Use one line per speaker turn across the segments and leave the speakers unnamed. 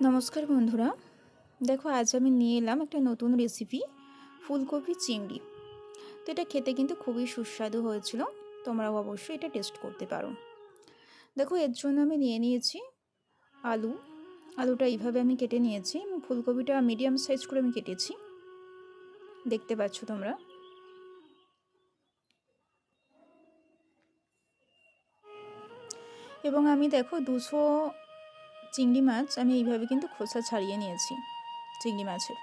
নমস্কার বন্ধুরা, দেখো আজ আমি নিয়ে এলাম একটা নতুন রেসিপি, ফুলকপি চিংড়ি। তো এটা খেতে কিন্তু খুবই সুস্বাদু হয়েছিল। তোমরাও অবশ্যই এটা টেস্ট করতে পারো। দেখো এর জন্য আমি নিয়ে নিয়েছি আলু। আলুটা এইভাবে আমি কেটে নিয়েছি এবং ফুলকপিটা মিডিয়াম সাইজ করে আমি কেটেছি, দেখতে পাচ্ছ তোমরা। এবং আমি দেখো 200 চিংড়ি মাছ আমি এইভাবে কিন্তু খোসা ছাড়িয়ে নিয়েছি চিংড়ি মাছের।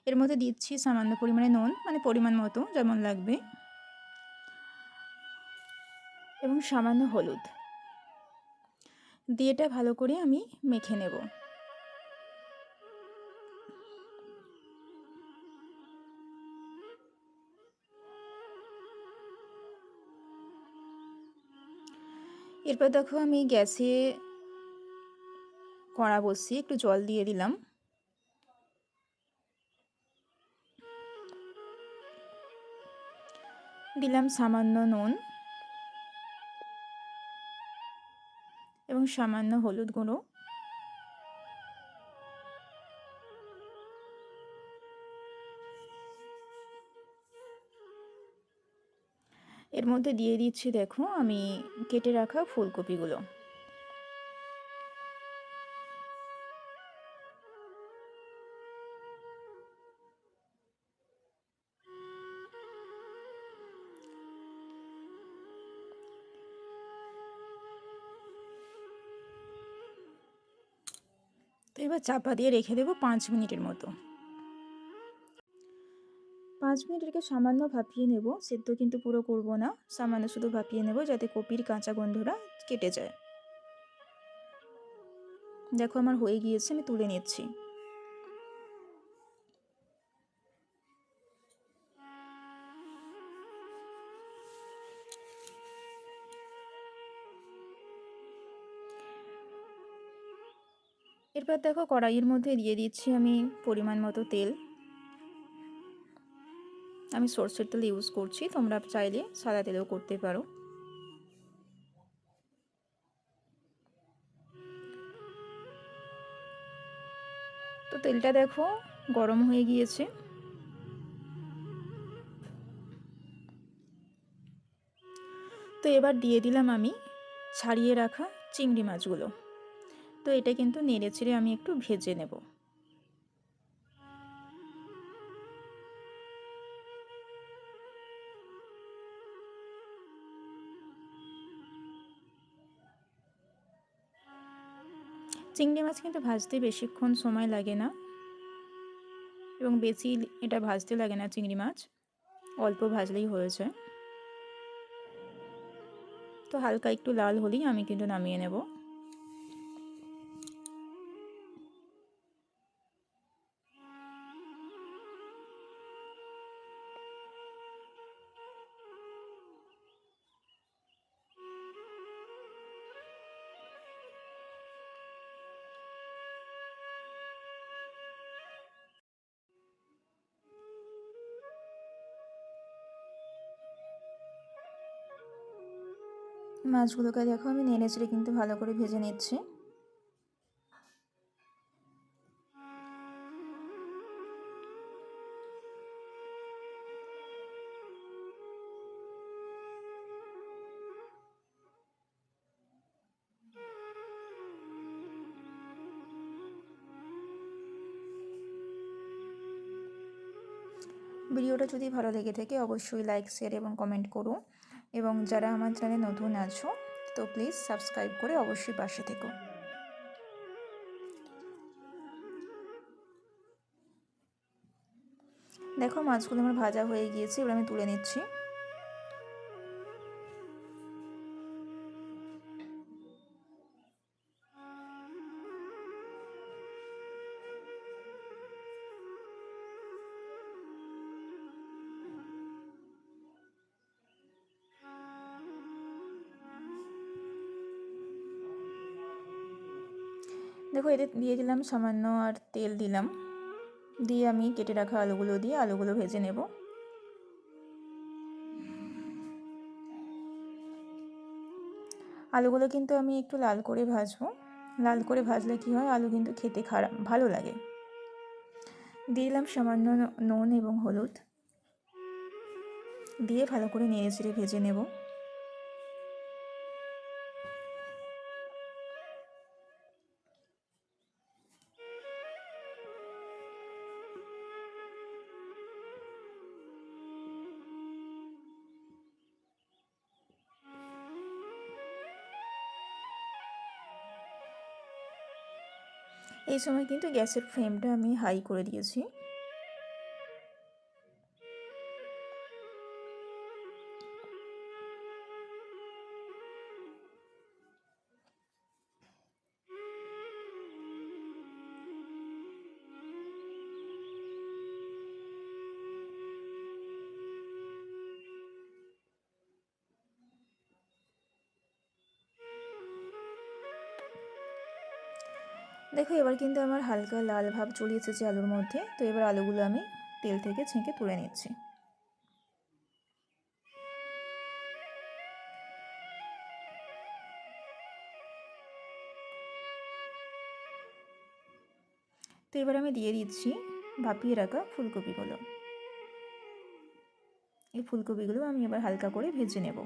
এর মধ্যে দিচ্ছি সামান্য পরিমাণে নুন, মানে পরিমাণ মতো যেমন লাগবে, এবং সামান্য হলুদ দিয়ে এটা ভালো করে আমি মেখে নেব। এরপর দেখো আমি গ্যাসে কড়া বসিয়ে একটু জল দিয়ে দিলাম। দিলাম সামান্য নুন এবং সামান্য হলুদ গুঁড়ো। এর মধ্যে দিয়ে দিচ্ছি দেখো আমি কেটে রাখা ফুলকপিগুলো। তো এবার চাপা দিয়ে রেখে দেবো 5 মিনিটের মতো। 5 মিনিট রেখে সামান্য ভাপিয়ে নেব, সেদ্ধ কিন্তু পুরো করব না, সামান্য শুধু ভাপিয়ে নেব যাতে কপির কাঁচা গন্ধটা কেটে যায়। দেখো আমার হয়ে গিয়েছে, আমি তুলে নিচ্ছি। এরপর দেখো কড়াইয়ের মধ্যে দিয়ে দিচ্ছি আমি পরিমাণ মতো তেল। আমি সরষের তেল ইউজ করছি, তোমরা চাইলে সাদা তেলেও করতে পারো। তো তেলটা দেখো গরম হয়ে গিয়েছে। তো এবার দিয়ে দিলাম আমি ছাড়িয়ে রাখা চিংড়ি মাছগুলো। তো এটা কিন্তু নেড়ে চেড়ে আমি একটু ভেজে নেব। চিংড়ি মাছ কিন্তু ভাজতে বেশিক্ষণ সময় লাগে না, এবং বেশি এটা ভাজতে লাগে না। চিংড়ি মাছ অল্প ভাজলেই হয়েছে। তো হালকা একটু লাল হলেই আমি কিন্তু নামিয়ে নেব। মাছগুলোকে দেখো আমি নেড়ে চেড়ে কিন্তু ভালো করে ভেজে নিচ্ছি। ভিডিওটা যদি ভালো লেগে থাকে অবশ্যই লাইক, শেয়ার এবং কমেন্ট করো। এবং যারা আমার চ্যানেলে নতুন আছো তো প্লিজ সাবস্ক্রাইব করে অবশ্যই পাশে থেকো। দেখো মাছগুলো আমার ভাজা হয়ে গিয়েছে, এবার আমি তুলে নিচ্ছি। দেখো এতে দিয়ে দিলাম সামান্য আর তেল দিলাম, দিয়ে আমি কেটে রাখা আলুগুলো দিয়ে আলুগুলো ভেজে নেব। আলুগুলো কিন্তু আমি একটু লাল করে ভাজবো। লাল করে ভাজলে কী হয়, আলু কিন্তু খেতে ভালো লাগে। দিয়ে দিলাম সামান্য নুন এবং হলুদ, দিয়ে ভালো করে নেড়ে চেড়ে ভেজে নেব। এই সময় কিন্তু গ্যাসের ফ্লেমটা আমি হাই করে দিয়েছি। দেখো এবার কিন্তু আমার হালকা লাল ভাব চলে এসেছে আলুর মধ্যে। তো এবার আলুগুলো আমি তেল থেকে ছেঁকে তুলে নিচ্ছি। তো এবার আমি দিয়ে দিচ্ছি ভাপিয়ে রাখা ফুলকপিগুলো। এই ফুলকপিগুলো আমি এবার হালকা করে ভেজে নেব।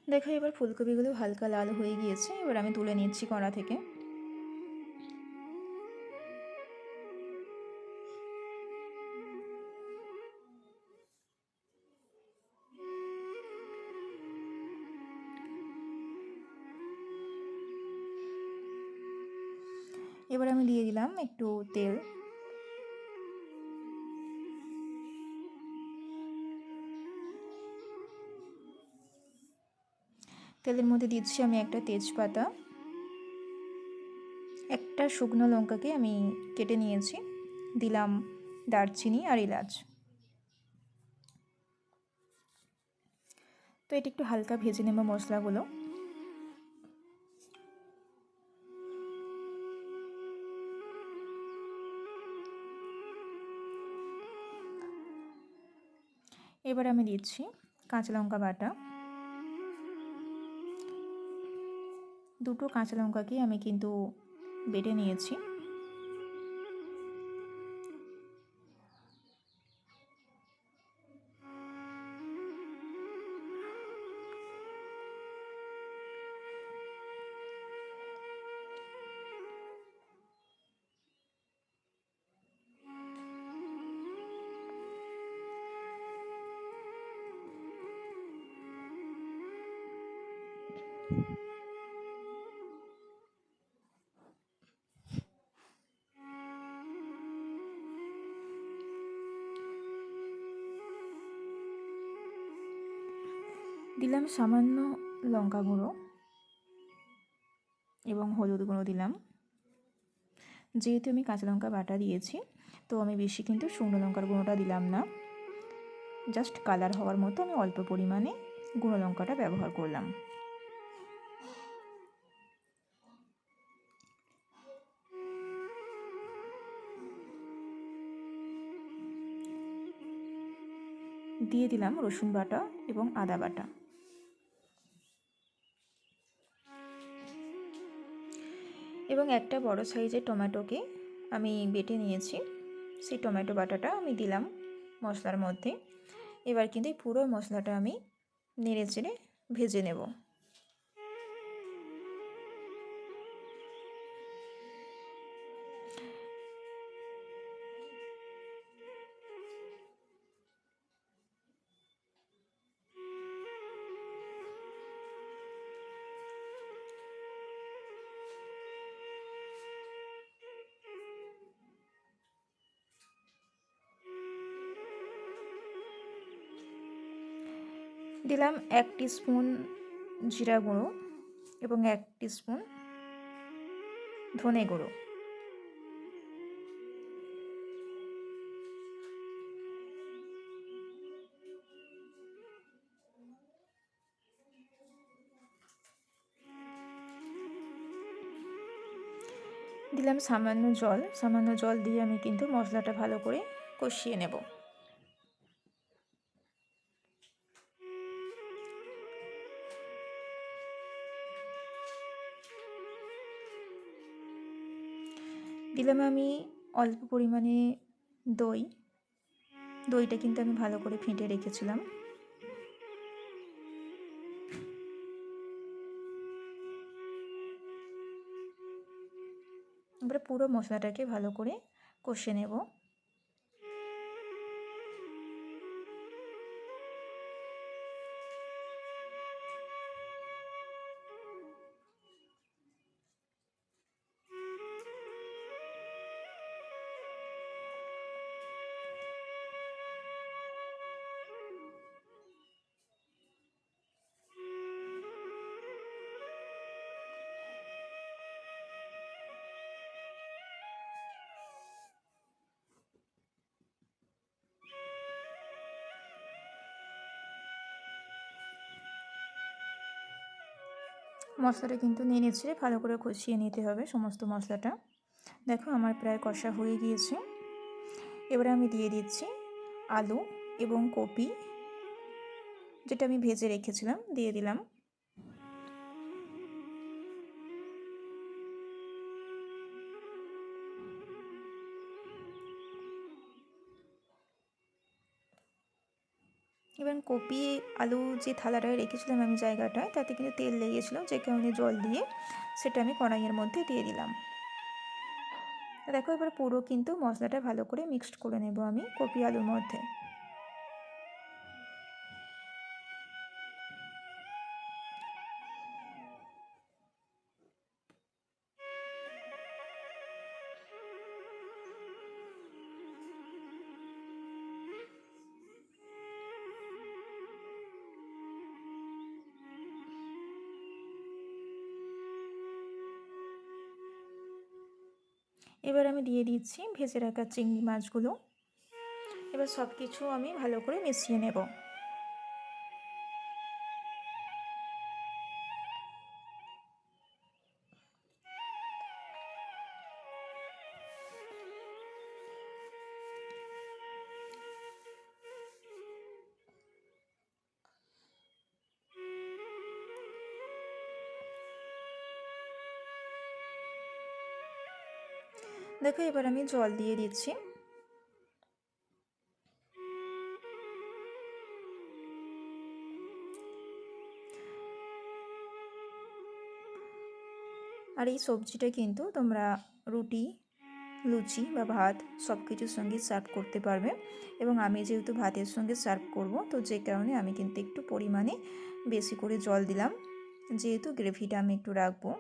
দেখো এবার ফুলকপিগুলো হালকা লাল হয়ে গিয়েছে। এবার আমি তুলে নিচ্ছি কড়া থেকে। এবার আমি দিয়ে দিলাম একটু তেল। তেলের মধ্যে দিচ্ছি আমি একটা তেজপাতা, একটা শুকনো লঙ্কাকে আমি কেটে নিয়েছি, দিলাম দারচিনি আর এলাচ। তো এটা একটু হালকা ভেজে নেব মশলাগুলো। এবার আমি দিচ্ছি কাঁচা লঙ্কা বাটা। দুটো কাঁচা লঙ্কাকে আমি কিন্তু বেটে নিয়েছি। দিলাম সামান্য লঙ্কা গুঁড়ো এবং হলুদ গুঁড়ো দিলাম। যেহেতু আমি কাঁচা লঙ্কা বাটা দিয়েছি, তো আমি বেশি কিন্তু শুকনো লঙ্কার গুঁড়োটা দিলাম না। জাস্ট কালার হওয়ার মতো আমি অল্প পরিমাণে গুঁড়ো লঙ্কাটা ব্যবহার করলাম। দিয়ে দিলাম রসুন বাটা এবং আদা বাটা। এবং একটা বড় সাইজের টমেটোকে আমি বেটে নিয়েছি, সেই টমেটো বাটাটা আমি দিলাম মশলার মধ্যে। এবার কিন্তু এই পুরো মশলাটা আমি নেড়ে চেড়ে ভেজে নেব। দিলাম 1 টিস্পুন জিরা গুঁড়ো এবং 1 টিস্পুন ধনে গুঁড়ো। দিলাম সামান্য জল দিয়ে আমি কিন্তু মশলাটা ভালো করে কষিয়ে নেব। দিলাম আমি অল্প পরিমাণে দইটা কিন্তু আমি ভালো করে ফেটে রেখেছিলাম। এবারে পুরো মশলাটাকে ভালো করে কষে নেব। মশলাটা কিন্তু নেড়ে চেড়ে ভালো করে কষিয়ে নিতে হবে সমস্ত মশলাটা। দেখো আমার প্রায় কষা হয়ে গিয়েছে। এবারে আমি দিয়ে দিচ্ছি আলু এবং কপি, যেটা আমি ভেজে রেখেছিলাম, দিয়ে দিলাম। এবার কপি আলু যে থালাটায় রেখেছিলাম আমি জায়গাটায়, তাতে কিন্তু তেল লেগেছিলো, যে কারণে জল দিয়ে সেটা আমি কড়াইয়ের মধ্যে দিয়ে দিলাম। দেখো এবার পুরো কিন্তু মশলাটা ভালো করে মিক্সড করে নেব আমি কপি আলুর মধ্যে। এবার আমি দিয়ে দিচ্ছি ভেজে রাখা চিংড়ি মাছগুলো। এবার সব কিছু আমি ভালো করে মিশিয়ে নেব। দেখো এবার আমি জল দিয়ে দিচ্ছি। আর এই সবজিটা কিন্তু তোমরা রুটি, লুচি বা ভাত সব কিছুর সঙ্গে সার্ভ করতে পারবে। এবং আমি যেহেতু ভাতের সঙ্গে সার্ভ করব, তো যে কারণে আমি কিন্তু একটু পরিমাণে বেশি করে জল দিলাম, যেহেতু গ্রেভিটা আমি একটু রাখবো।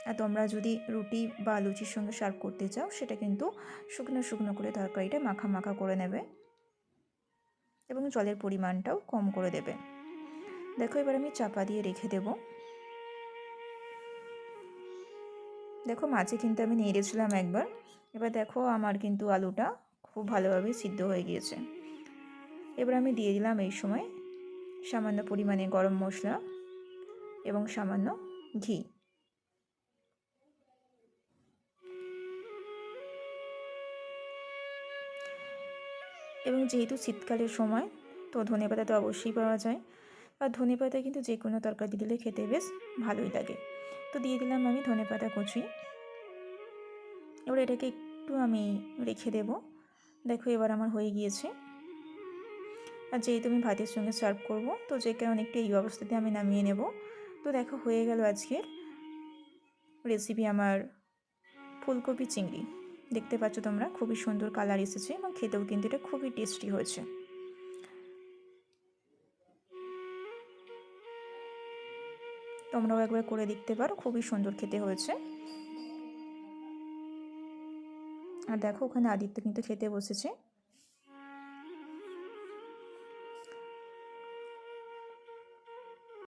আর তোমরা যদি রুটি বা লুচির সঙ্গে সার্ভ করতে চাও, সেটা কিন্তু শুকনো শুকনো করে তরকারিটা মাখা মাখা করে নেবে এবং জলের পরিমাণটাও কম করে দেবে। দেখো এবার আমি চাপা দিয়ে রেখে দেব। দেখো মাঝে কিন্তু আমি নেড়েছিলাম একবার। এবার দেখো আমার কিন্তু আলুটা খুব ভালোভাবে সিদ্ধ হয়ে গিয়েছে। এবার আমি দিয়ে দিলাম এই সময় সামান্য পরিমাণে গরম মশলা এবং সামান্য ঘি। এবং যেহেতু শীতকালের সময়, তো ধনেপাতা তো অবশ্যই পাওয়া যায়। আর ধনেপাতা কিন্তু যে কোনো তরকারি দিলে খেতে বেশ ভালোই লাগে। তো দিয়ে দিলাম আমি ধনেপাতা কুচি। এবার এটাকে একটু আমি রেখে দেব। দেখো এবার আমার হয়ে গিয়েছে। আর যেহেতু আমি ভাতের সঙ্গে সার্ভ করব, তো যে কারণে একটু এই অবস্থাতে আমি নামিয়ে নেব। তো দেখো হয়ে গেল আজকের রেসিপি আমার ফুলকপি চিংড়ি। দেখতে পাচ্ছ তোমরা, খুবই সুন্দর কালার এসেছে এবং খেতেও কিন্তু এটা খুবই টেস্টি হয়েছে। তোমরাও একবার করে দেখতে পারো, খুবই সুন্দর খেতে হয়েছে। আর দেখো ওখানে আদিত্য কিন্তু খেতে বসেছে।